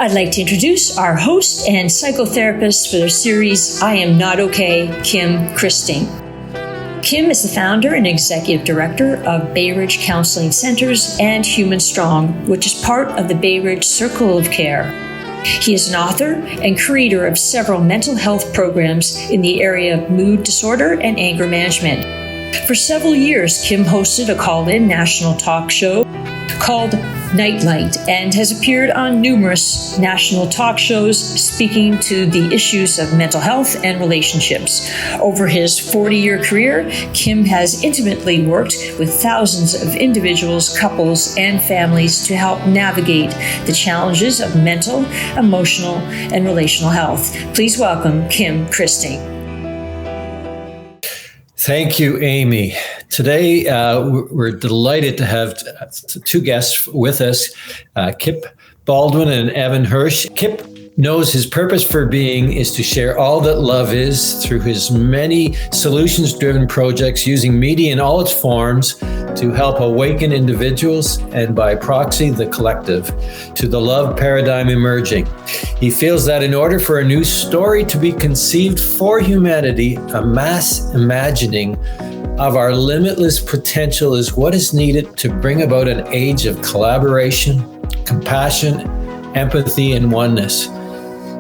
I'd like to introduce our host and psychotherapist for their series, I Am Not Okay, Kim Christing. Kim is the founder and executive director of Bay Ridge Counseling Centers and Human Strong, which is part of the Bay Ridge Circle of Care. He is an author and creator of several mental health programs in the area of mood disorder and anger management. For several years, Kim hosted a call-in national talk show called Nightlight and has appeared on numerous national talk shows speaking to the issues of mental health and relationships. Over his 40-year career, Kim has intimately worked with thousands of individuals, couples, and families to help navigate the challenges of mental, emotional, and relational health. Please welcome Kim Christing. Thank you, Amy. Today, we're delighted to have two guests with us, Kip Baldwin and Evan Hirsch. Kip knows his purpose for being is to share all that love is through his many solutions-driven projects using media in all its forms to help awaken individuals and by proxy the collective to the love paradigm emerging. He feels that in order for a new story to be conceived for humanity, a mass imagining of our limitless potential is what is needed to bring about an age of collaboration, compassion, empathy, and oneness.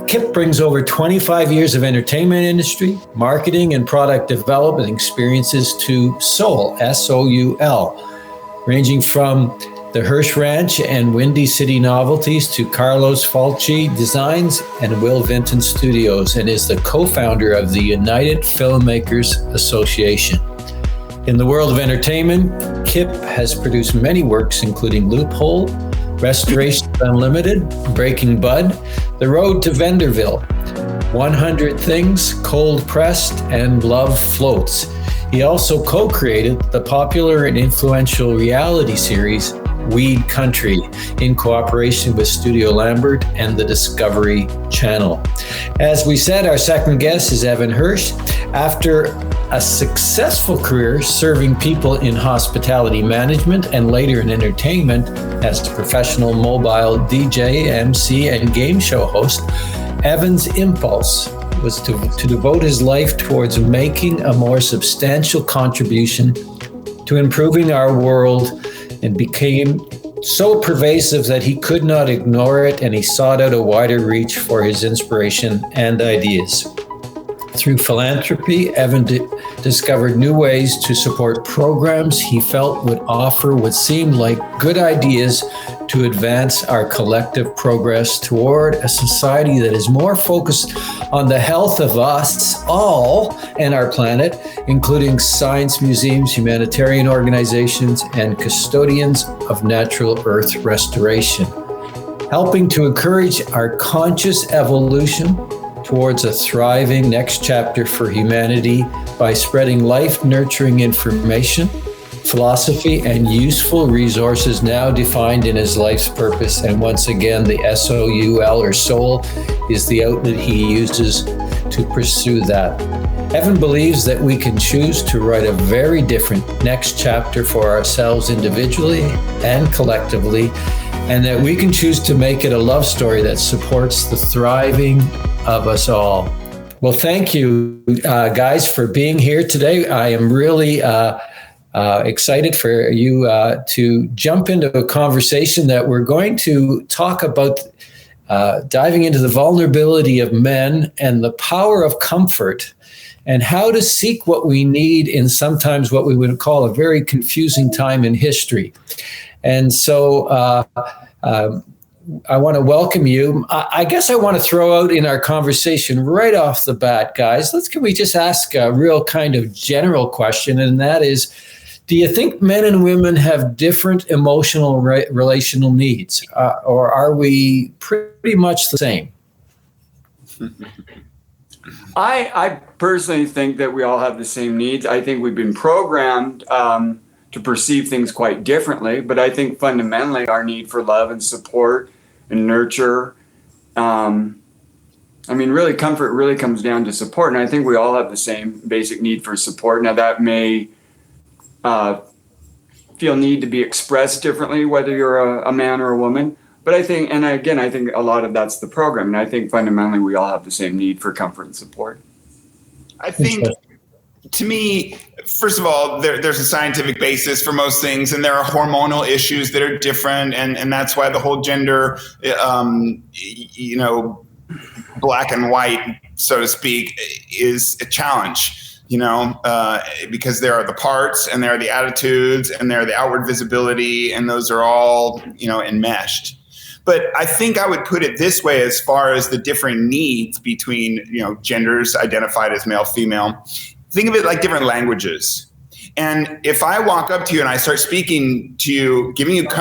Kip brings over 25 years of entertainment industry, marketing, and product development experiences to Soul, S-O-U-L, ranging from the Hirsch Ranch and Windy City Novelties to Carlos Fulci Designs and Will Vinton Studios, and is the co-founder of the United Filmmakers Association. In the world of entertainment, Kip has produced many works, including Loophole, Restoration Unlimited, Breaking Bud, The Road to Venderville, 100 Things, Cold Pressed, and Love Floats. He also co-created the popular and influential reality series Weed Country in cooperation with Studio Lambert and the Discovery Channel. As we said, our second guest is Evan Hirsch. After a successful career serving people in hospitality management and later in entertainment as a professional mobile DJ, MC, and game show host, Evan's impulse was to devote his life towards making a more substantial contribution to improving our world, and became so pervasive that he could not ignore it, and he sought out a wider reach for his inspiration and ideas. Through philanthropy, Evan discovered new ways to support programs he felt would offer what seemed like good ideas to advance our collective progress toward a society that is more focused on the health of us all and our planet, including science museums, humanitarian organizations, and custodians of natural earth restoration, helping to encourage our conscious evolution towards a thriving next chapter for humanity by spreading life-nurturing information, philosophy, and useful resources now defined in his life's purpose. And once again, the S-O-U-L, or soul, is the outlet he uses to pursue that. Evan believes that we can choose to write a very different next chapter for ourselves individually and collectively, and that we can choose to make it a love story that supports the thriving of us all. Well, thank you, guys, for being here today. I am really excited for you to jump into a conversation that we're going to talk about, diving into the vulnerability of men and the power of comfort, and how to seek what we need in sometimes what we would call a very confusing time in history. And so I want to welcome you. I guess I want to throw out in our conversation right off the bat, guys, can we just ask a real kind of general question, and that is, do you think men and women have different emotional relational needs, or are we pretty much the same? I personally think that we all have the same needs. I think we've been programmed to perceive things quite differently, but I think fundamentally our need for love and support and nurture, really comfort really comes down to support. And I think we all have the same basic need for support. Now that may feel need to be expressed differently, whether you're a man or a woman, But I think, and again, I think a lot of that's the program. And I think fundamentally we all have the same need for comfort and support. I think, to me, first of all, there's a scientific basis for most things, and there are hormonal issues that are different, and that's why the whole gender, black and white, so to speak, is a challenge. Because there are the parts, and there are the attitudes, and there are the outward visibility, and those are all, enmeshed. But I think I would put it this way as far as the differing needs between, genders identified as male, female. Think of it like different languages. And if I walk up to you and I start speaking to you,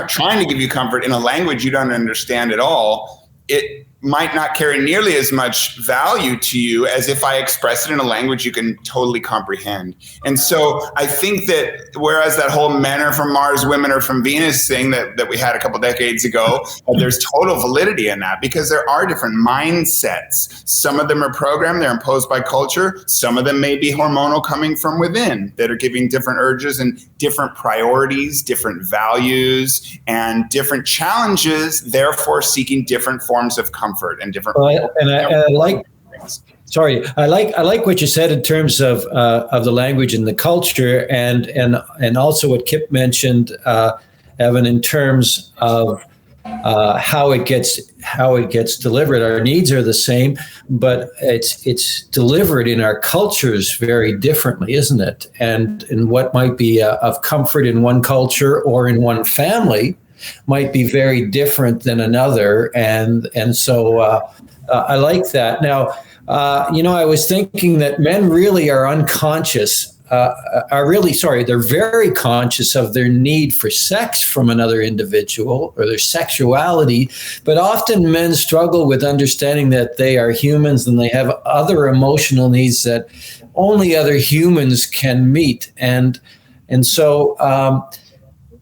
trying to give you comfort in a language you don't understand at all, it might not carry nearly as much value to you as if I express it in a language you can totally comprehend. And so I think that whereas that whole men are from Mars, women are from Venus thing that we had a couple decades ago, there's total validity in that because there are different mindsets. Some of them are programmed, they're imposed by culture. Some of them may be hormonal coming from within that are giving different urges and different priorities, different values, and different challenges, therefore seeking different forms of comfort and different. I like what you said in terms of the language and the culture, and also what Kip mentioned, Evan, in terms of how it gets delivered. Our needs are the same, but it's delivered in our cultures very differently, isn't it? And what might be of comfort in one culture or in one family might be very different than another, and so I like that. Now, I was thinking that men really are unconscious. They're very conscious of their need for sex from another individual or their sexuality, but often men struggle with understanding that they are humans and they have other emotional needs that only other humans can meet, and so.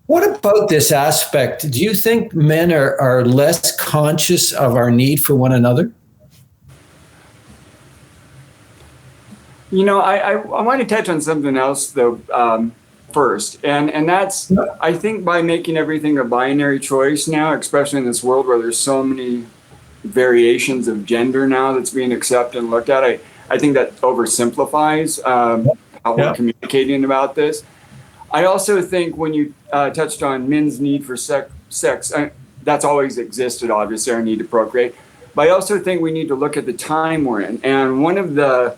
What about this aspect? Do you think men are less conscious of our need for one another? I want to touch on something else, though, first. And that's, I think by making everything a binary choice now, especially in this world where there's so many variations of gender now that's being accepted and looked at, I think that oversimplifies how we're communicating about this. I also think when you touched on men's need for sex, that's always existed, obviously, our need to procreate. But I also think we need to look at the time we're in. And one of the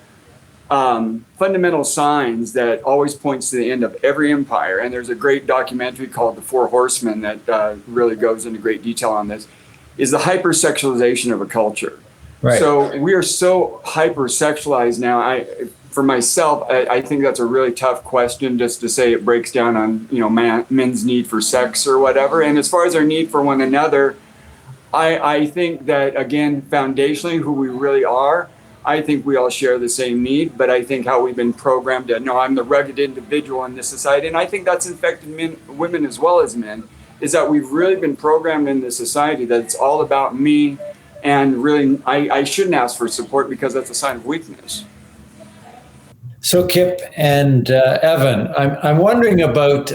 fundamental signs that always points to the end of every empire, and there's a great documentary called The Four Horsemen that really goes into great detail on this, is the hypersexualization of a culture. Right. So we are so hypersexualized now. For myself, I think that's a really tough question just to say it breaks down on, men's need for sex or whatever. And as far as our need for one another, I think that, again, foundationally, who we really are, I think we all share the same need. But I think how we've been programmed to, no, I'm the rugged individual in this society. And I think that's infected women as well as men, is that we've really been programmed in this society that it's all about me. And really, I shouldn't ask for support because that's a sign of weakness. So, Kip and Evan, I'm wondering about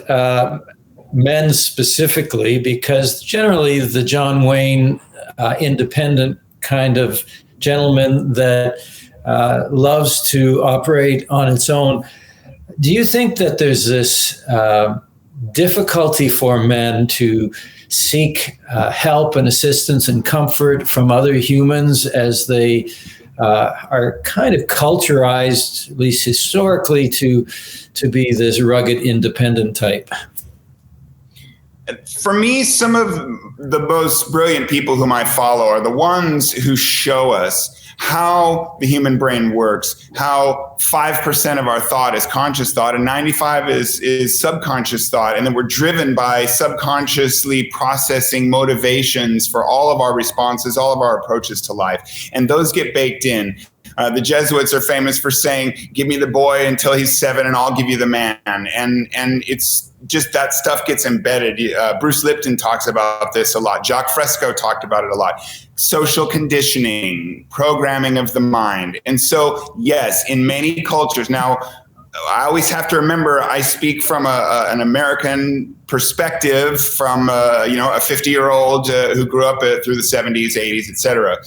men specifically, because generally the John Wayne independent kind of gentleman that loves to operate on its own. Do you think that there's this difficulty for men to seek help and assistance and comfort from other humans as they are kind of culturized, at least historically, to be this rugged independent type? For me, some of the most brilliant people whom I follow are the ones who show us how the human brain works, how 5% of our thought is conscious thought and 95 is subconscious thought. And then we're driven by subconsciously processing motivations for all of our responses, all of our approaches to life. And those get baked in. The Jesuits are famous for saying, give me the boy until he's 7 and I'll give you the man. And it's just that stuff gets embedded. Bruce Lipton talks about this a lot. Jacques Fresco talked about it a lot. Social conditioning, programming of the mind. And so, yes, in many cultures. Now, I always have to remember I speak from an American perspective from a 50-year-old who grew up through the 70s, 80s, et cetera.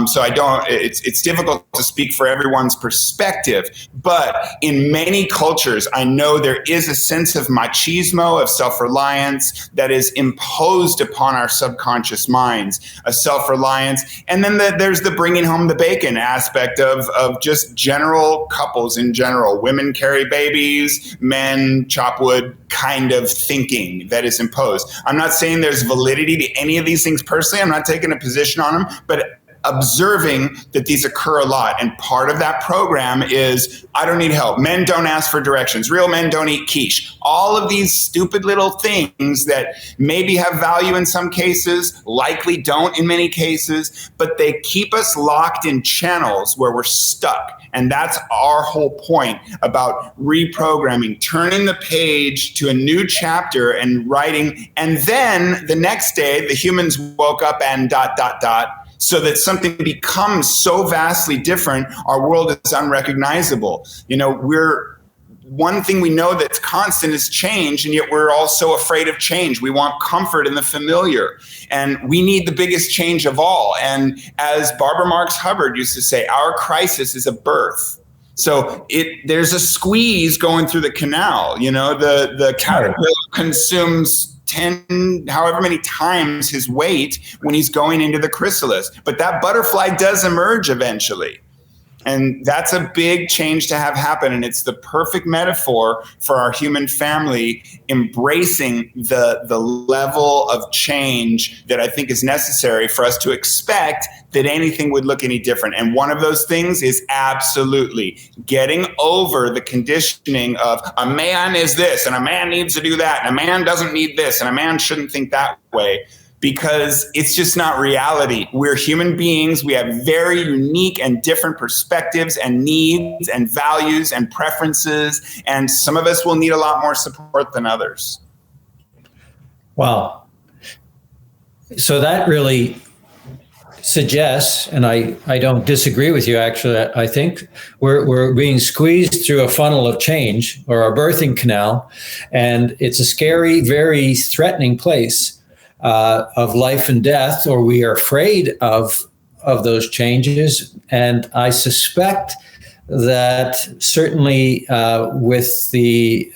So it's difficult to speak for everyone's perspective, but in many cultures, I know there is a sense of machismo, of self-reliance that is imposed upon our subconscious minds, a self-reliance. And then there's the bringing home the bacon aspect of just general couples in general. Women carry babies, men chop wood kind of thinking that is imposed. I'm not saying there's validity to any of these things personally. I'm not taking a position on them, but observing that these occur a lot. And part of that program is, I don't need help. Men don't ask for directions. Real men don't eat quiche. All of these stupid little things that maybe have value in some cases, likely don't in many cases, but they keep us locked in channels where we're stuck. And that's our whole point about reprogramming, turning the page to a new chapter and writing. And then the next day, the humans woke up and ... so that something becomes so vastly different, our world is unrecognizable. One thing we know that's constant is change, and yet we're all so afraid of change. We want comfort in the familiar, and we need the biggest change of all. And as Barbara Marx Hubbard used to say, our crisis is a birth. So there's a squeeze going through the canal. The caterpillar consumes 10, however many times his weight when he's going into the chrysalis. But that butterfly does emerge eventually. And that's a big change to have happen. And it's the perfect metaphor for our human family embracing the level of change that I think is necessary for us to expect that anything would look any different. And one of those things is absolutely getting over the conditioning of a man is this and a man needs to do that and a man doesn't need this and a man shouldn't think that way. Because it's just not reality. We're human beings. We have very unique and different perspectives and needs and values and preferences. And some of us will need a lot more support than others. Wow. So that really suggests, and I don't disagree with you, actually, I think we're being squeezed through a funnel of change, or a birthing canal. And it's a scary, very threatening place. Of life and death, or we are afraid of those changes. And I suspect that certainly with the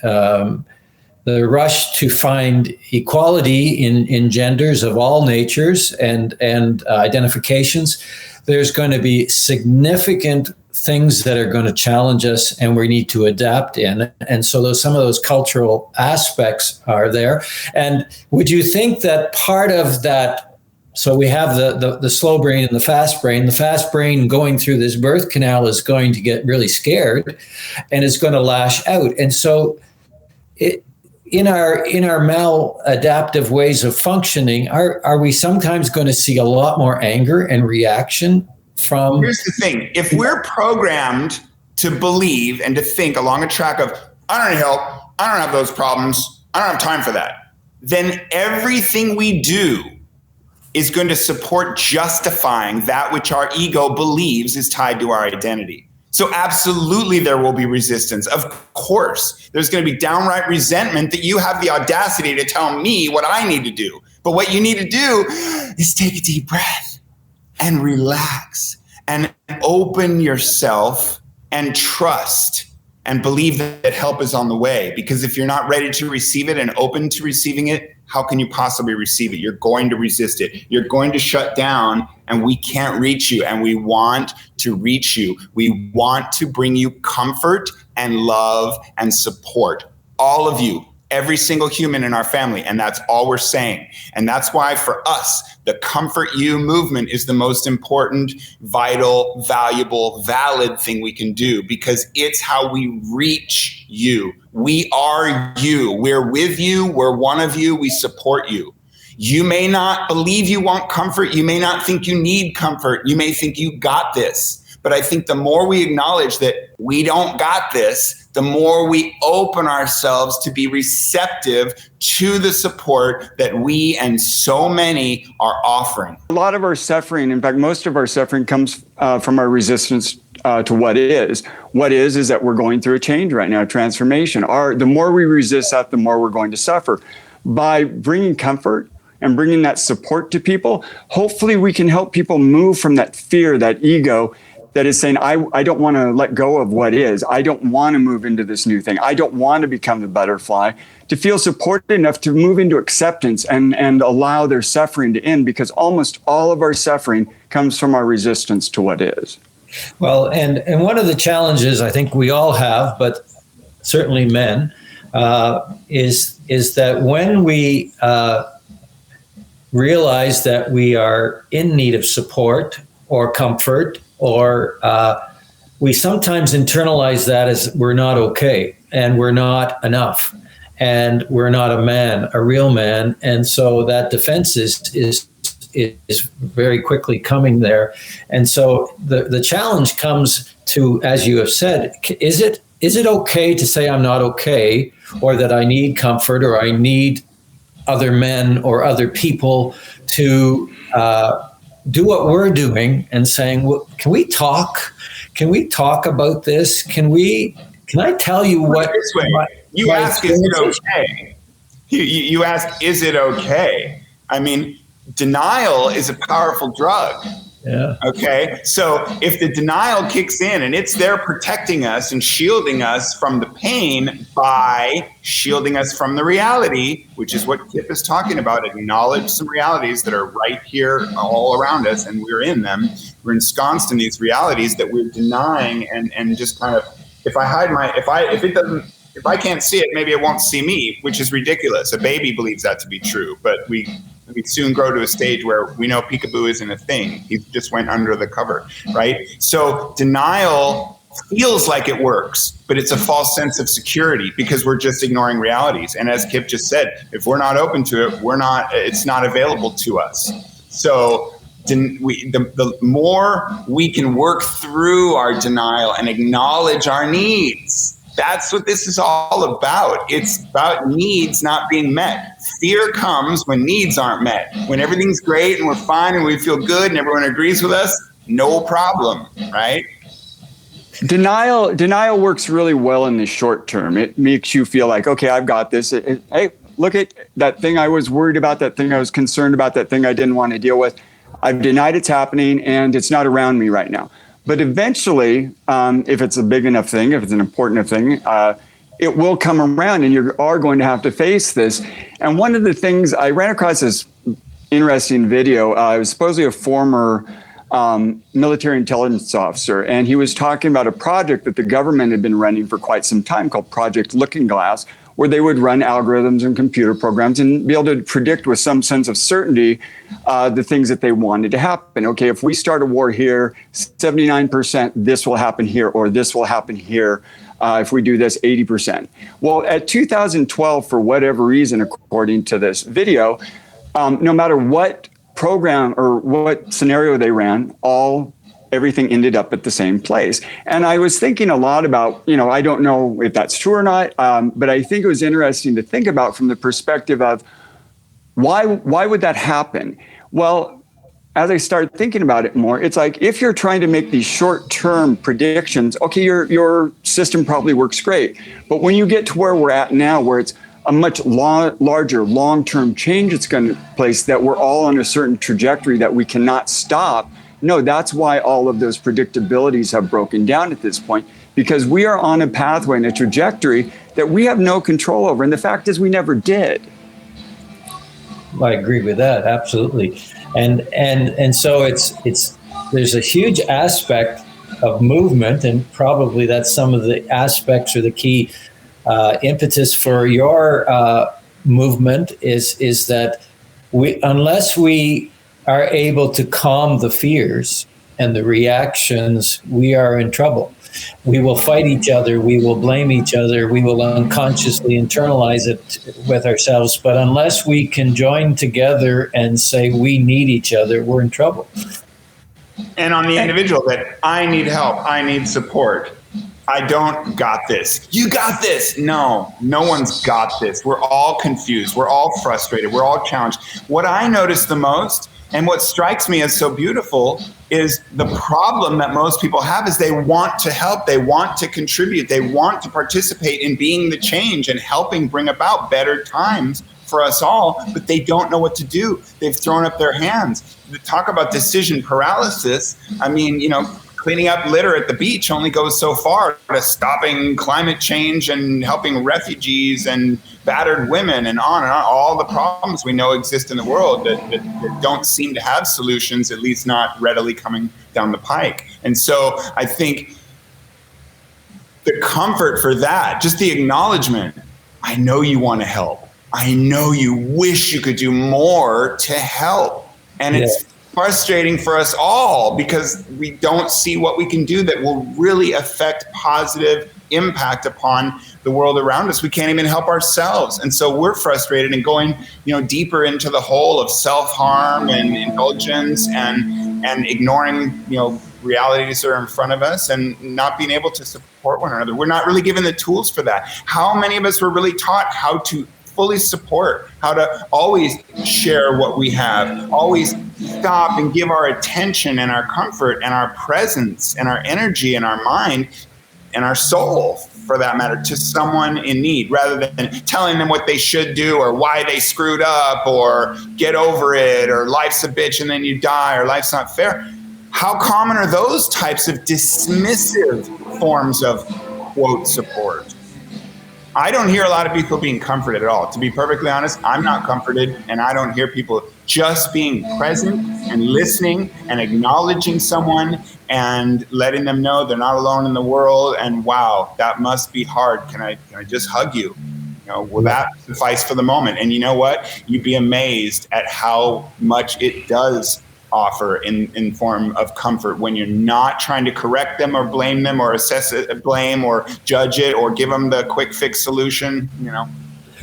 rush to find equality in genders of all natures and identifications, there's going to be significant things that are going to challenge us and we need to adapt in. And so some of those cultural aspects are there. And would you think that part of that, so we have the slow brain and the fast brain going through this birth canal is going to get really scared and is going to lash out. And so in our maladaptive ways of functioning, are we sometimes going to see a lot more anger and reaction from? Here's the thing. If we're programmed to believe and to think along a track of, I don't need help, I don't have those problems, I don't have time for that, then everything we do is going to support justifying that which our ego believes is tied to our identity. So absolutely there will be resistance. Of course, there's going to be downright resentment that you have the audacity to tell me what I need to do. But what you need to do is take a deep breath and relax and open yourself and trust and believe that help is on the way. Because if you're not ready to receive it and open to receiving it, how can you possibly receive it? You're going to resist it. You're going to shut down, and we can't reach you. And we want to reach you. We want to bring you comfort and love and support. All of you, every single human in our family. And that's all we're saying. And that's why for us, the Comfort You movement is the most important, vital, valuable, valid thing we can do, because it's how we reach you. We are you. We're with you. We're one of you. We support you. You may not believe you want comfort. You may not think you need comfort. You may think you got this. But I think the more we acknowledge that we don't got this, the more we open ourselves to be receptive to the support that we and so many are offering. A lot of our suffering, in fact, most of our suffering comes from our resistance to what is. What is that we're going through a change right now, a transformation. The more we resist that, the more we're going to suffer. by bringing comfort and bringing that support to people, hopefully we can help people move from that fear, that ego that is saying, I don't want to let go of what is. I don't want to move into this new thing. I don't want to become the butterfly, to feel supported enough to move into acceptance and allow their suffering to end, because almost all of our suffering comes from our resistance to what is. Well, and one of the challenges I think we all have, but certainly men, is that when we realize that we are in need of support or comfort, or we sometimes internalize that as we're not okay and we're not enough and we're not a man, a real man. And so that defense is very quickly coming there. And so the challenge comes to, as you have said, is it okay to say I'm not okay, or that I need comfort, or I need other men or other people to do what we're doing, and saying, well, can we talk? Can we talk about this? Can I tell you what? This way, you ask, is it okay? You ask, is it okay? I mean, denial is a powerful drug. Yeah. Okay. So if the denial kicks in and it's there protecting us and shielding us from the pain by shielding us from the reality, which is what Kip is talking about, acknowledge some realities that are right here all around us, and we're in them. We're ensconced in these realities that we're denying, and just kind of, if I can't see it, maybe it won't see me, which is ridiculous. A baby believes that to be true, but we soon grow to a stage where we know peekaboo isn't a thing. He just went under the cover, right? So denial feels like it works, but it's a false sense of security because we're just ignoring realities. And as Kip just said, if we're not open to it, it's not available to us. So the more we can work through our denial and acknowledge our needs, that's what this is all about. It's about needs not being met. Fear comes when needs aren't met. When everything's great and we're fine and we feel good and everyone agrees with us, no problem, right? Denial works really well in the short term. It makes you feel like, okay, I've got this. Hey, look at that thing I was worried about, that thing I was concerned about, that thing I didn't want to deal with. I've denied it's happening and it's not around me right now. But eventually, if it's a big enough thing, if it's an important enough thing, it will come around and you are going to have to face this. And one of the things, I ran across this interesting video. It was supposedly a former military intelligence officer, and he was talking about a project that the government had been running for quite some time called Project Looking Glass, where they would run algorithms and computer programs and be able to predict with some sense of certainty the things that they wanted to happen. Okay, if we start a war here, 79% this will happen here, or this will happen here. If we do this, 80%. Well, at 2012, for whatever reason, according to this video, no matter what program or what scenario they ran, everything ended up at the same place. And I was thinking a lot about, I don't know if that's true or not, but I think it was interesting to think about from the perspective of why would that happen? Well, as I started thinking about it more, it's like if you're trying to make these short-term predictions, okay, your system probably works great. But when you get to where we're at now, where it's a much larger long-term change that's going to place, that we're all on a certain trajectory that we cannot stop. No, that's why all of those predictabilities have broken down at this point, because we are on a pathway and a trajectory that we have no control over. And the fact is we never did. I agree with that. Absolutely. And so there's a huge aspect of movement, and probably that's some of the aspects or the key impetus for your movement is that unless we are able to calm the fears and the reactions, we are in trouble. We will fight each other. We will blame each other. We will unconsciously internalize it with ourselves. But unless we can join together and say we need each other, we're in trouble. And on the individual, that I need help, I need support. I don't got this. You got this. No one's got this. We're all confused. We're all frustrated. We're all challenged. What I notice the most, and what strikes me as so beautiful, is the problem that most people have is they want to help, they want to contribute, they want to participate in being the change and helping bring about better times for us all, but they don't know what to do. They've thrown up their hands. Talk about decision paralysis. I mean, cleaning up litter at the beach only goes so far to stopping climate change and helping refugees and battered women and on, all the problems we know exist in the world that don't seem to have solutions, at least not readily coming down the pike. And so I think the comfort for that, just the acknowledgement, I know you want to help. I know you wish you could do more to help. And it's frustrating for us all because we don't see what we can do that will really affect positive impact upon the world around us. We can't even help ourselves. And so we're frustrated and going, deeper into the hole of self-harm and indulgence and ignoring, realities that are in front of us and not being able to support one another. We're not really given the tools for that. How many of us were really taught how to fully support, how to always share what we have, always stop and give our attention and our comfort and our presence and our energy and our mind and our soul, for that matter, to someone in need, rather than telling them what they should do or why they screwed up or get over it or life's a bitch and then you die or life's not fair. How common are those types of dismissive forms of, quote, support? I don't hear a lot of people being comforted at all. To be perfectly honest, I'm not comforted, and I don't hear people just being present and listening and acknowledging someone and letting them know they're not alone in the world. And wow, that must be hard. Can I just hug you? Will that suffice for the moment? And you know what? You'd be amazed at how much it does offer in form of comfort when you're not trying to correct them or blame them or assess it, blame or judge it or give them the quick fix solution,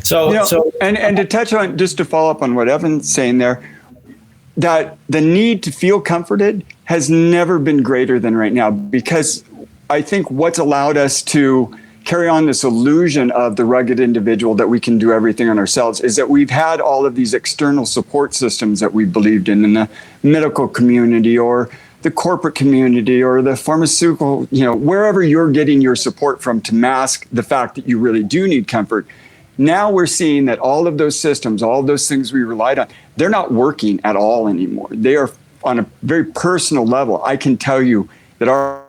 So to touch on, just to follow up on what Evan's saying there, that the need to feel comforted has never been greater than right now, because I think what's allowed us to carry on this illusion of the rugged individual that we can do everything on ourselves is that we've had all of these external support systems that we believed in the medical community or the corporate community or the pharmaceutical, wherever you're getting your support from to mask the fact that you really do need comfort. Now we're seeing that all of those systems, all of those things we relied on, they're not working at all anymore. They are on a very personal level. I can tell you that our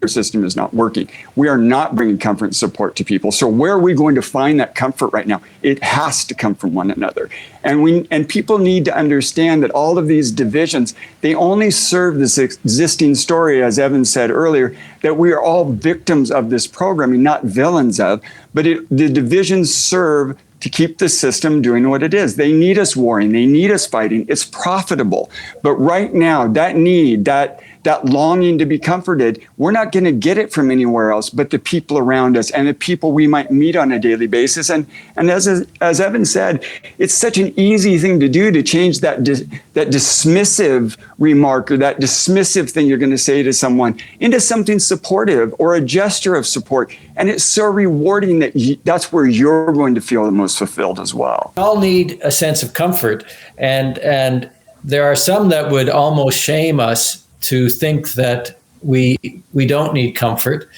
system is not working. We are not bringing comfort and support to people. So where are we going to find that comfort right now? It has to come from one another. And people need to understand that all of these divisions, they only serve this existing story, as Evan said earlier, that we are all victims of this programming, not villains of, but the divisions serve to keep the system doing what it is. They need us warring. They need us fighting. It's profitable. But right now, that need, that longing to be comforted, we're not going to get it from anywhere else but the people around us and the people we might meet on a daily basis. And as Evan said, it's such an easy thing to do, to change that dismissive remark or that dismissive thing you're going to say to someone into something supportive or a gesture of support. And it's so rewarding that that's where you're going to feel the most fulfilled as well. We all need a sense of comfort, and there are some that would almost shame us to think that we don't need comfort.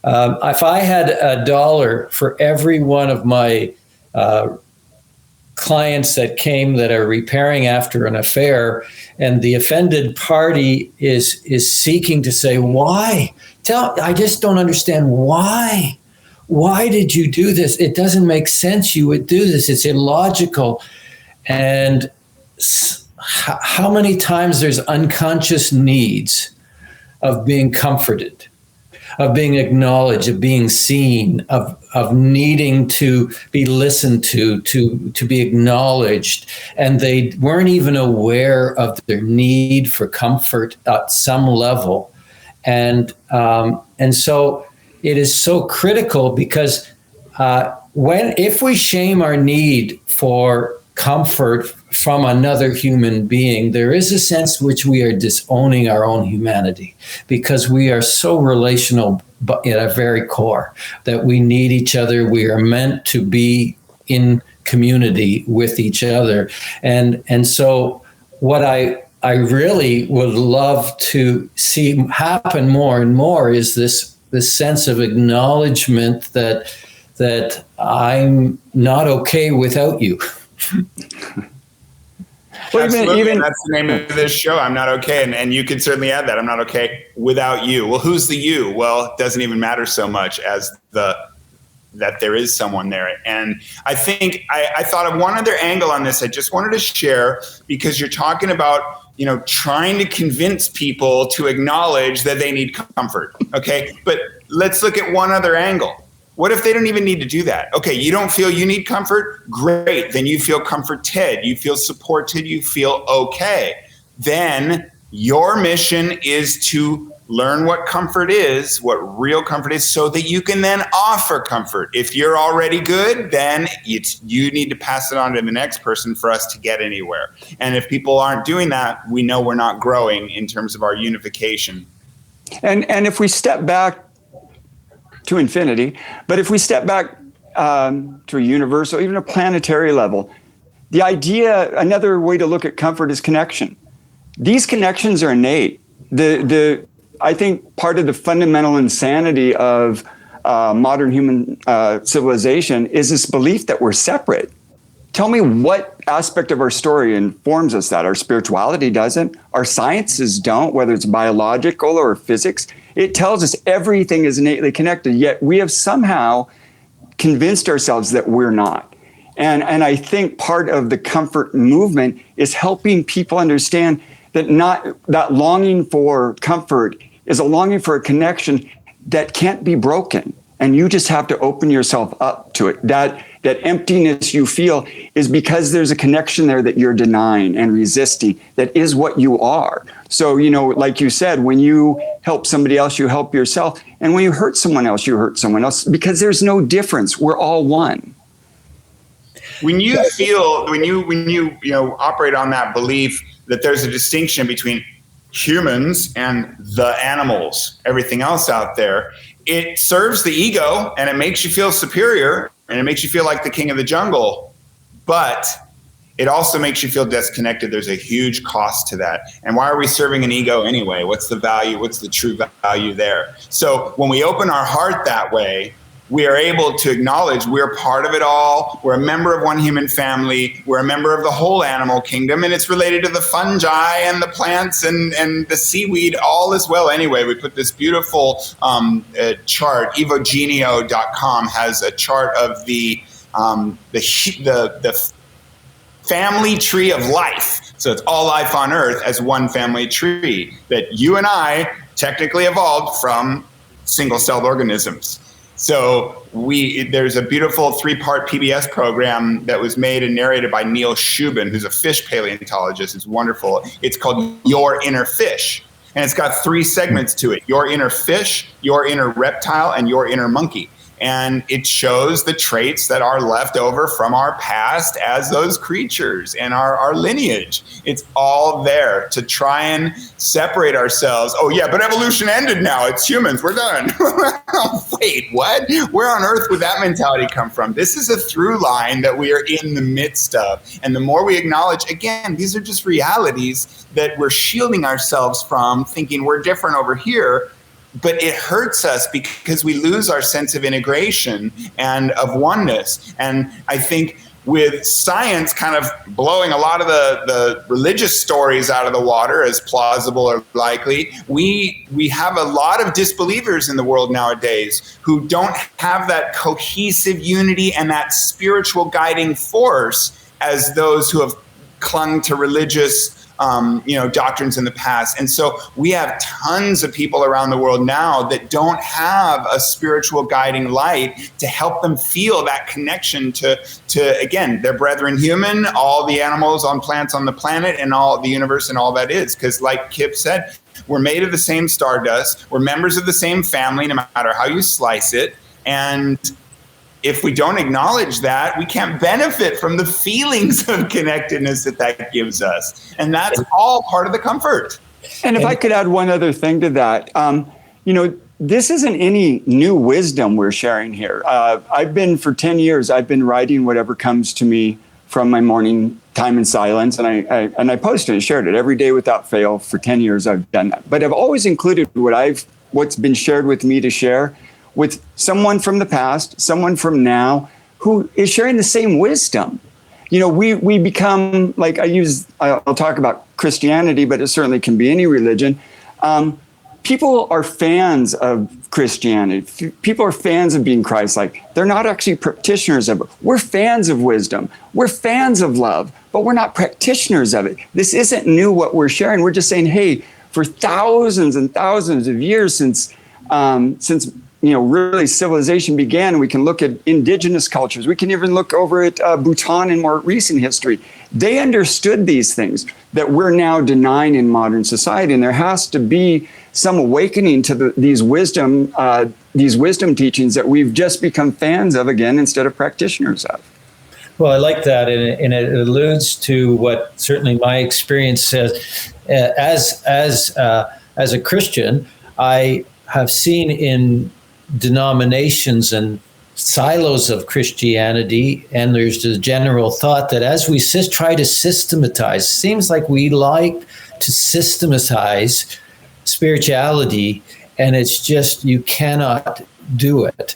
If I had $1 for every one of my clients that came that are repairing after an affair, and the offended party is seeking to say, why? I just don't understand why. Why did you do this? It doesn't make sense you would do this. It's illogical. And how many times there's unconscious needs of being comforted, of being acknowledged, of being seen, of needing to be listened to be acknowledged. And they weren't even aware of their need for comfort at some level. And so it is so critical, because if we shame our need for comfort from another human being, there is a sense in which we are disowning our own humanity, because we are so relational at our very core that we need each other. We are meant to be in community with each other. And so what I really would love to see happen more and more is this sense of acknowledgement that I'm not okay without you. Well, even that's the name of this show. I'm not okay. And you could certainly add that. I'm not okay without you. Well, who's the you? Well, it doesn't even matter so much as that there is someone there. And I think I thought of one other angle on this I just wanted to share, because you're talking about, trying to convince people to acknowledge that they need comfort. Okay. But let's look at one other angle. What if they don't even need to do that? Okay, you don't feel you need comfort? Great. Then you feel comforted. You feel supported. You feel okay. Then your mission is to learn what comfort is, what real comfort is, so that you can then offer comfort. If you're already good, then you need to pass it on to the next person for us to get anywhere. And if people aren't doing that, we know we're not growing in terms of our unification. And if we step back to infinity, but if we step back to a universal, even a planetary level, the idea, another way to look at comfort is connection. These connections are innate. I think part of the fundamental insanity of modern human civilization is this belief that we're separate. Tell me what aspect of our story informs us that. Our spirituality doesn't. Our sciences don't, whether it's biological or physics. It tells us everything is innately connected, yet we have somehow convinced ourselves that we're not. And I think part of the comfort movement is helping people understand that longing for comfort is a longing for a connection that can't be broken. And you just have to open yourself up to it. That emptiness you feel is because there's a connection there that you're denying and resisting. That is what you are. So, like you said, when you help somebody else, you help yourself. And when you hurt someone else, you hurt someone else, because there's no difference. We're all one. When you operate on that belief that there's a distinction between humans and the animals, everything else out there, it serves the ego and it makes you feel superior and it makes you feel like the king of the jungle, but it also makes you feel disconnected. There's a huge cost to that. And why are we serving an ego anyway? What's the value? What's the true value there? So when we open our heart that way, we are able to acknowledge we're part of it all. We're a member of one human family. We're a member of the whole animal kingdom, and it's related to the fungi and the plants and the seaweed all as well. Anyway, we put this beautiful chart. Evogenio.com has a chart of the family tree of life. So it's all life on Earth as one family tree that you and I technically evolved from single-celled organisms. So there's a beautiful 3-part PBS program that was made and narrated by Neil Shubin, who's a fish paleontologist. It's wonderful. It's called Your Inner Fish. And it's got 3 segments to it: your inner fish, your inner reptile, and your inner monkey. And it shows the traits that are left over from our past as those creatures and our lineage. It's all there to try and separate ourselves. Oh yeah, but evolution ended now. It's humans. We're done. Wait, what? Where on earth would that mentality come from? This is a through line that we are in the midst of. And the more we acknowledge, again, these are just realities that we're shielding ourselves from, thinking we're different over here. But it hurts us because we lose our sense of integration and of oneness. And I think with science kind of blowing a lot of the religious stories out of the water as plausible or likely, we have a lot of disbelievers in the world nowadays who don't have that cohesive unity and that spiritual guiding force as those who have clung to religious doctrines in the past. And so we have tons of people around the world now that don't have a spiritual guiding light to help them feel that connection to again, their brethren human, all the animals on plants on the planet, and all the universe and all that is. Because like Kip said, we're made of the same stardust. We're members of the same family, no matter how you slice it. And if we don't acknowledge that, we can't benefit from the feelings of connectedness that gives us. And that's all part of the comfort. And if I could add one other thing to that, this isn't any new wisdom we're sharing here. For 10 years, I've been writing whatever comes to me from my morning time in silence. And I posted and shared it every day without fail. For 10 years, I've done that. But I've always included what's been shared with me to share with someone from the past, someone from now, who is sharing the same wisdom. we become, like I'll talk about Christianity, but it certainly can be any religion. People are fans of Christianity. People are fans of being Christ-like. They're not actually practitioners of it. We're fans of wisdom. We're fans of love, but we're not practitioners of it. This isn't new what we're sharing. We're just saying, hey, for thousands and thousands of years since really civilization began, we can look at indigenous cultures. We can even look over at Bhutan in more recent history. They understood these things that we're now denying in modern society, and there has to be some awakening to these wisdom teachings that we've just become fans of again instead of practitioners of. Well, I like that, and it alludes to what certainly my experience says. As a Christian, I have seen in denominations and silos of Christianity, and there's the general thought that as we try to systematize, seems like we like to systematize spirituality, and it's just, you cannot do it.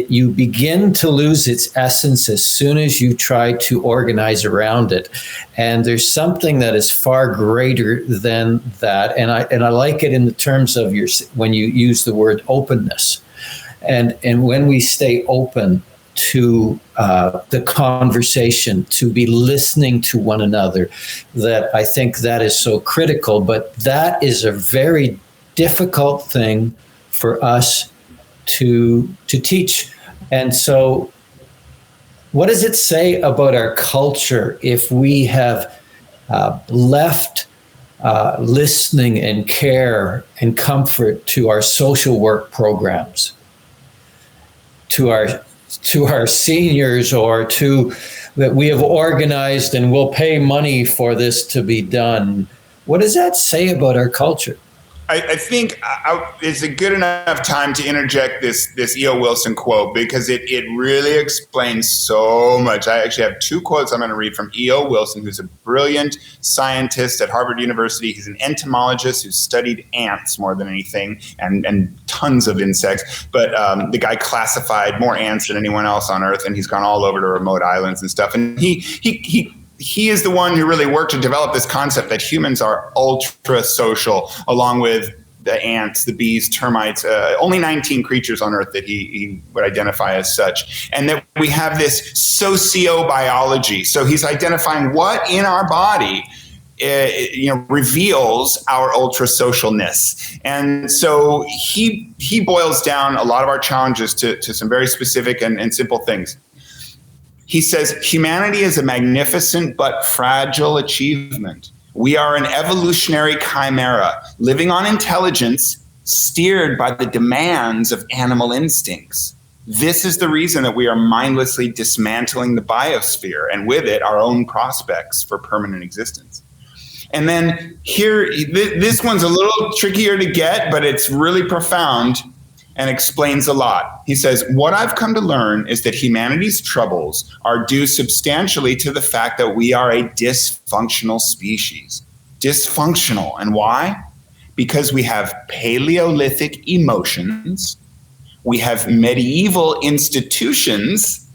You begin to lose its essence as soon as you try to organize around it. And there's something that is far greater than that. And I like it in the terms of when you use the word openness. And when we stay open to the conversation, to be listening to one another, that I think that is so critical. But that is a very difficult thing for us to teach. And so what does it say about our culture if we have left listening and care and comfort to our social work programs, to our seniors, or to that we have organized and will pay money for this to be done? What does that say about our culture? I think it's a good enough time to interject this E.O. Wilson quote, because it really explains so much. I actually have two quotes I'm going to read from E.O. Wilson, who's a brilliant scientist at Harvard University. He's an entomologist who studied ants more than anything, and tons of insects. But the guy classified more ants than anyone else on Earth, and he's gone all over to remote islands and stuff. And he is the one who really worked to develop this concept that humans are ultra social, along with the ants, the bees, termites, only 19 creatures on Earth that he would identify as such. And that we have this sociobiology. So he's identifying what in our body reveals our ultra socialness. And so he boils down a lot of our challenges to some very specific and simple things. He says, humanity is a magnificent but fragile achievement. We are an evolutionary chimera, living on intelligence, steered by the demands of animal instincts. This is the reason that we are mindlessly dismantling the biosphere, and with it, our own prospects for permanent existence. And then here, this one's a little trickier to get, but it's really profound and explains a lot. He says, what I've come to learn is that humanity's troubles are due substantially to the fact that we are a dysfunctional species. Dysfunctional. And why? Because we have Paleolithic emotions, we have medieval institutions,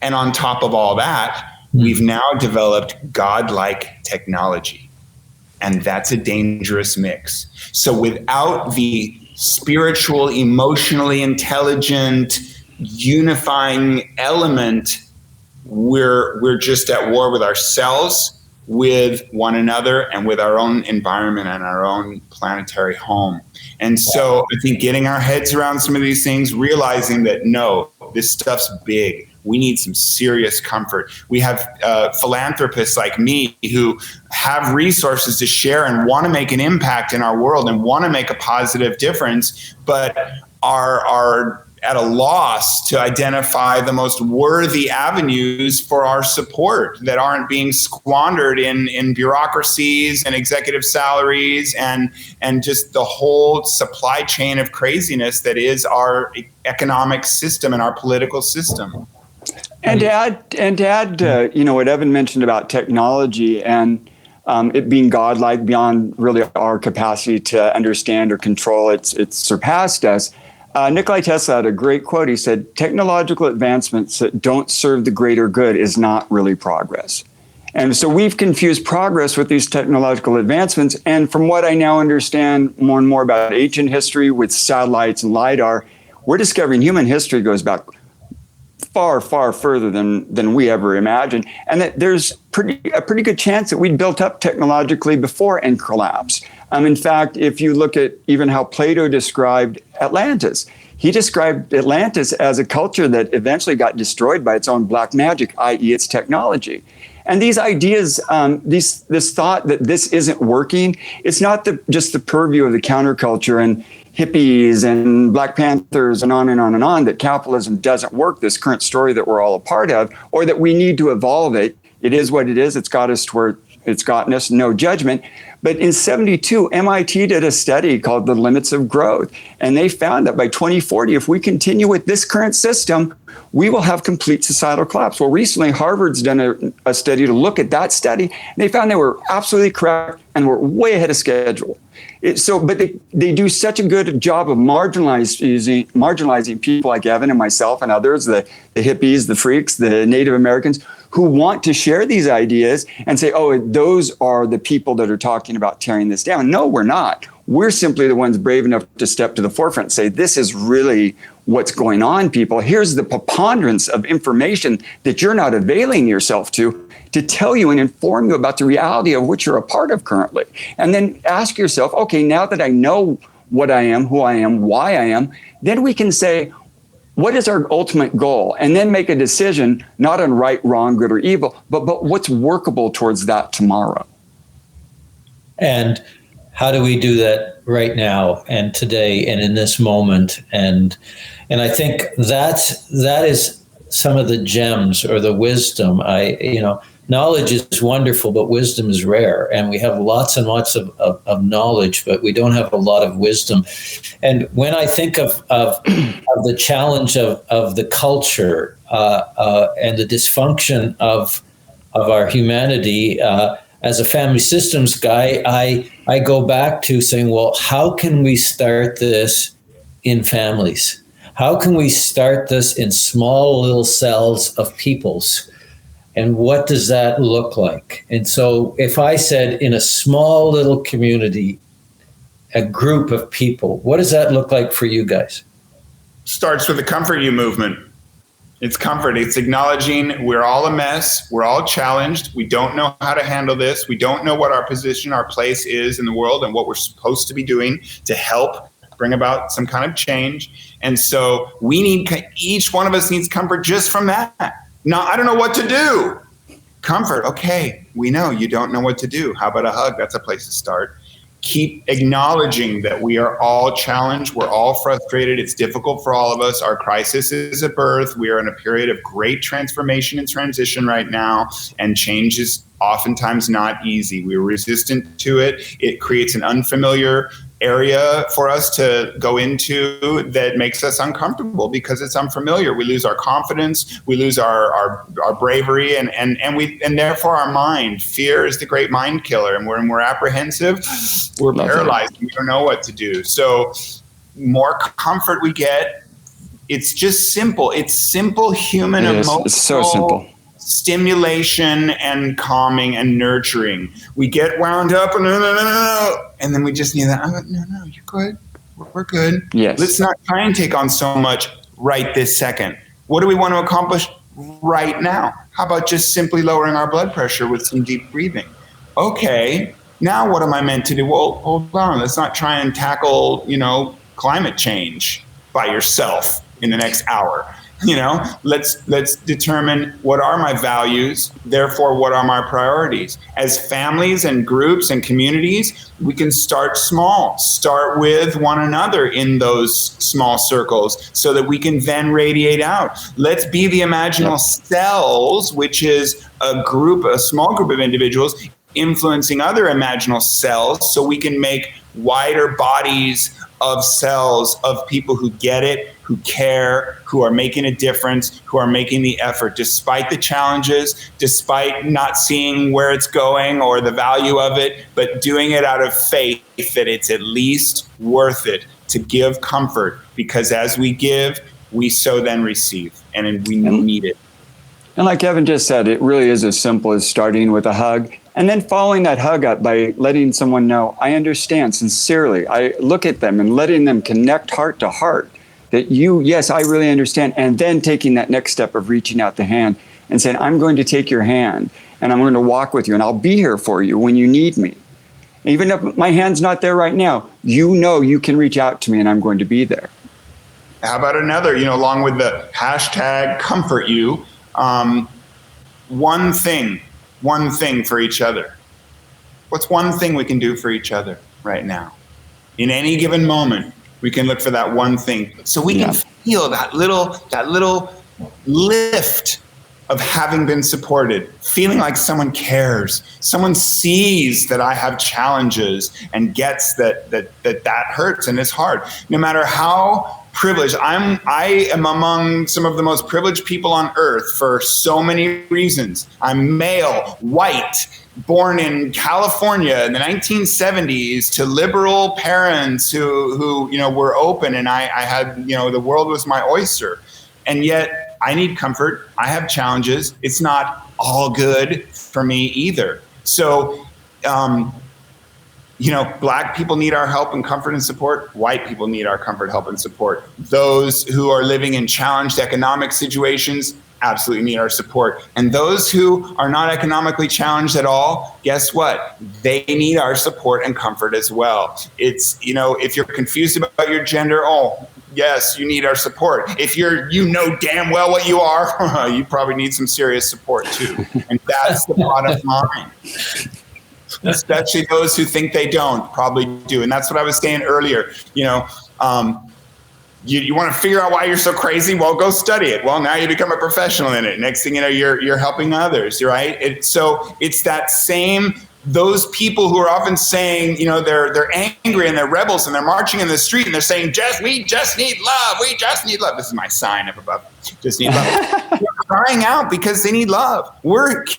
and on top of all that, we've now developed godlike technology. And that's a dangerous mix. So without the spiritual, emotionally intelligent, unifying element, we're just at war with ourselves, with one another, and with our own environment and our own planetary home. And so I think getting our heads around some of these things, realizing that no, this stuff's big. We need some serious comfort. We have philanthropists like me who have resources to share and want to make an impact in our world and want to make a positive difference, but are at a loss to identify the most worthy avenues for our support that aren't being squandered in bureaucracies and executive salaries and just the whole supply chain of craziness that is our economic system and our political system. And to add, what Evan mentioned about technology and it being godlike beyond really our capacity to understand or control, it's surpassed us. Nikolai Tesla had a great quote. He said, technological advancements that don't serve the greater good is not really progress. And so we've confused progress with these technological advancements. And from what I now understand more and more about ancient history with satellites and LIDAR, we're discovering human history goes back far, far further than we ever imagined. And that there's a pretty good chance that we'd built up technologically before and collapsed. In fact, if you look at even how Plato described Atlantis, he described Atlantis as a culture that eventually got destroyed by its own black magic, i.e. its technology. And these ideas, this thought that this isn't working, it's not just the purview of the counterculture and hippies and Black Panthers and on and on and on, that capitalism doesn't work, this current story that we're all a part of, or that we need to evolve it. It is what it is. It's got us to where it's gotten us, no judgment. But in 72, MIT did a study called The Limits of Growth. And they found that by 2040, if we continue with this current system, we will have complete societal collapse. Well, recently, Harvard's done a study to look at that study. And they found they were absolutely correct and were way ahead of schedule. But they do such a good job of marginalizing people like Evan and myself and others, the hippies, the freaks, the Native Americans, who want to share these ideas and say, oh, those are the people that are talking about tearing this down. No, we're not. We're simply the ones brave enough to step to the forefront and say, this is really what's going on, people. Here's the preponderance of information that you're not availing yourself to tell you and inform you about the reality of which you're a part of currently. And then ask yourself, okay, now that I know what I am, who I am, why I am, then we can say, what is our ultimate goal? And then make a decision, not on right, wrong, good, or evil, but what's workable towards that tomorrow. And how do we do that right now and today and in this moment? And I think that is some of the gems or the wisdom. Knowledge is wonderful, but wisdom is rare. And we have lots and lots of knowledge, but we don't have a lot of wisdom. And when I think of the challenge of the culture and the dysfunction of our humanity, as a family systems guy, I go back to saying, well, how can we start this in families? How can we start this in small little cells of peoples? And what does that look like? And so if I said in a small little community, a group of people, what does that look like for you guys? Starts with the Comfort You movement. It's comfort. It's acknowledging we're all a mess. We're all challenged. We don't know how to handle this. We don't know what our position, our place is in the world and what we're supposed to be doing to help bring about some kind of change. And so each one of us needs comfort just from that. No, I don't know what to do. Comfort. Okay, we know you don't know what to do. How about a hug? That's a place to start. Keep acknowledging that we are all challenged. We're all frustrated. It's difficult for all of us. Our crisis is a birth. We are in a period of great transformation and transition right now, and change is oftentimes not easy. We're resistant to it. It creates an unfamiliar area for us to go into that makes us uncomfortable because it's unfamiliar. We lose our confidence, we lose our bravery, and therefore our mind. Fear is the great mind killer, and when we're apprehensive, we're paralyzed. We don't know what to do. So more comfort we get, it's just simple. It's simple human emotional. It's so simple. Stimulation and calming and nurturing. We get wound up and then we just need that. No, you're good. We're good. Yes. Let's not try and take on so much right this second. What do we want to accomplish right now? How about just simply lowering our blood pressure with some deep breathing? Okay, now what am I meant to do? Well, hold on. Let's not try and tackle, climate change by yourself in the next hour. Let's determine what are my values, therefore what are my priorities. As families and groups and communities, we can start small, start with one another in those small circles so that we can then radiate out. Let's be the imaginal cells, which is a small group of individuals influencing other imaginal cells so we can make wider bodies of cells of people who get it, who care, who are making a difference, who are making the effort, despite the challenges, despite not seeing where it's going or the value of it, but doing it out of faith that it's at least worth it to give comfort, because as we give, we so then receive, and we need it. And like Evan just said, it really is as simple as starting with a hug and then following that hug up by letting someone know, I understand sincerely. I look at them and letting them connect heart to heart that yes, I really understand. And then taking that next step of reaching out the hand and saying, I'm going to take your hand and I'm going to walk with you and I'll be here for you when you need me. Even if my hand's not there right now, you can reach out to me and I'm going to be there. How about another, along with the hashtag comfort you, one thing for each other. What's one thing we can do for each other right now? In any given moment, we can look for that one thing. So we can feel that little lift of having been supported, feeling like someone cares, someone sees that I have challenges and gets that hurts and is hard. No matter how privileged, I am among some of the most privileged people on earth for so many reasons. I'm male, white, born in California in the 1970s to liberal parents who were open, and I had, the world was my oyster. And yet I need comfort. I have challenges. It's not all good for me either. So, Black people need our help and comfort and support. White people need our comfort, help, and support. Those who are living in challenged economic situations absolutely need our support. And those who are not economically challenged at all, guess what? They need our support and comfort as well. It's, if you're confused about your gender, yes, you need our support. If you know damn well what you are, you probably need some serious support too. And that's the bottom line. Especially those who think they don't probably do. And that's what I was saying earlier. You want to figure out why you're so crazy? Well, go study it. Well, now you become a professional in it. Next thing you know, you're helping others, right? So it's that same, those people who are often saying, they're angry and they're rebels and they're marching in the street and they're saying, we just need love. We just need love. This is my sign up above. Just need love. They're crying out because they need love.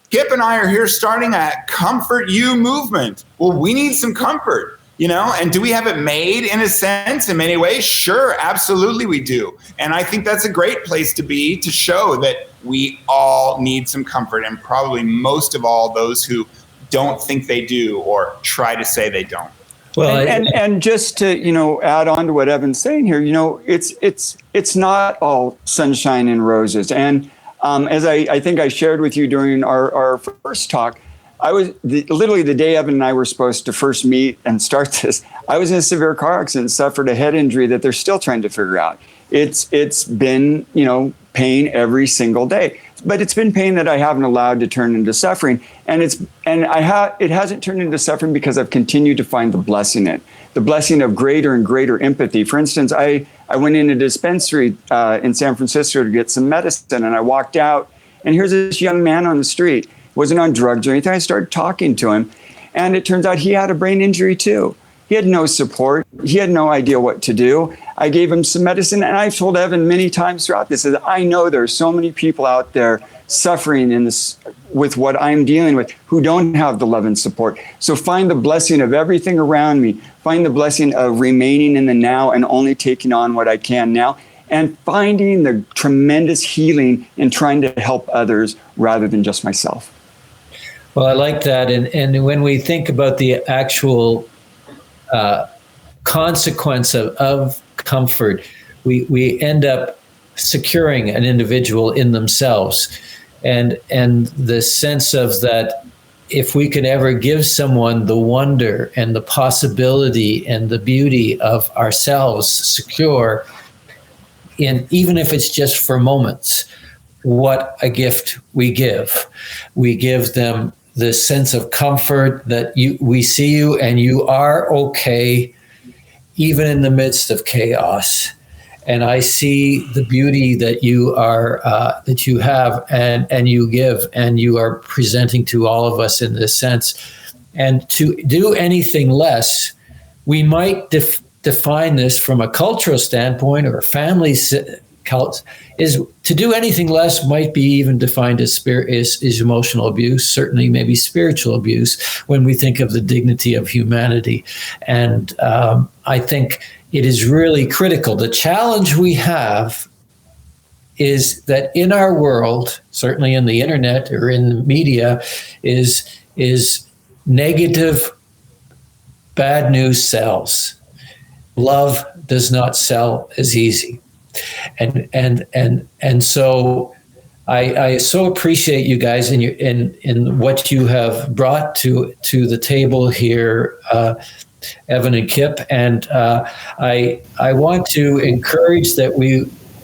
Kip and I are here starting a Comfort You movement. Well, we need some comfort, and do we have it made in a sense in many ways? Sure, absolutely we do. And I think that's a great place to be, to show that we all need some comfort, and probably most of all those who don't think they do or try to say they don't. Well, and just to add on to what Evan's saying here, it's not all sunshine and roses. And as I think I shared with you during our first talk, I was literally the day Evan and I were supposed to first meet and start this. I was in a severe car accident, suffered a head injury that they're still trying to figure out. It's been pain every single day. But it's been pain that I haven't allowed to turn into suffering, and it hasn't turned into suffering because I've continued to find the blessing in it, the blessing of greater and greater empathy. For instance, I went in a dispensary in San Francisco to get some medicine, and I walked out, and here's this young man on the street, wasn't on drugs or anything. I started talking to him, and it turns out he had a brain injury too. He had no support. He had no idea what to do. I gave him some medicine, and I've told Evan many times throughout this that I know there are so many people out there suffering in this with what I'm dealing with who don't have the love and support. So find the blessing of everything around me. Find the blessing of remaining in the now and only taking on what I can now, and finding the tremendous healing in trying to help others rather than just myself. Well, I like that. And when we think about the actual consequence of comfort, we end up securing an individual in themselves, and the sense of that if we can ever give someone the wonder and the possibility and the beauty of ourselves secure, in even if it's just for moments, what a gift we give. We give them the sense of comfort that we see you and you are okay, even in the midst of chaos. And I see the beauty that you are, that you have and you give, and you are presenting to all of us in this sense. And to do anything less, we might define this from a cultural standpoint or family cult, is to do anything less might be even defined as is emotional abuse, certainly maybe spiritual abuse when we think of the dignity of humanity. And I think, it is really critical. The challenge we have is that in our world, certainly in the internet or in the media, is negative, bad news sells. Love does not sell as easy. And so I so appreciate you guys in what you have brought to the table here, Evan and Kip. And I want to encourage that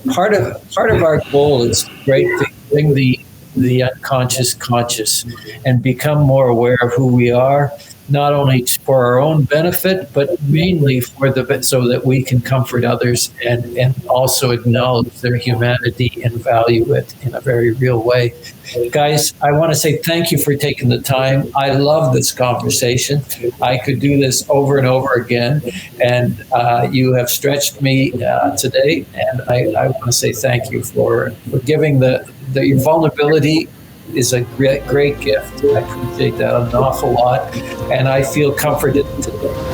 part of our goal is to bring the unconscious conscious and become more aware of who we are, not only for our own benefit, but mainly so that we can comfort others and also acknowledge their humanity and value it in a very real way. Guys, I want to say thank you for taking the time. I love this conversation. I could do this over and over again, and you have stretched me today, and I want to say thank you for giving your vulnerability is a great gift. I appreciate that an awful lot, and I feel comforted today.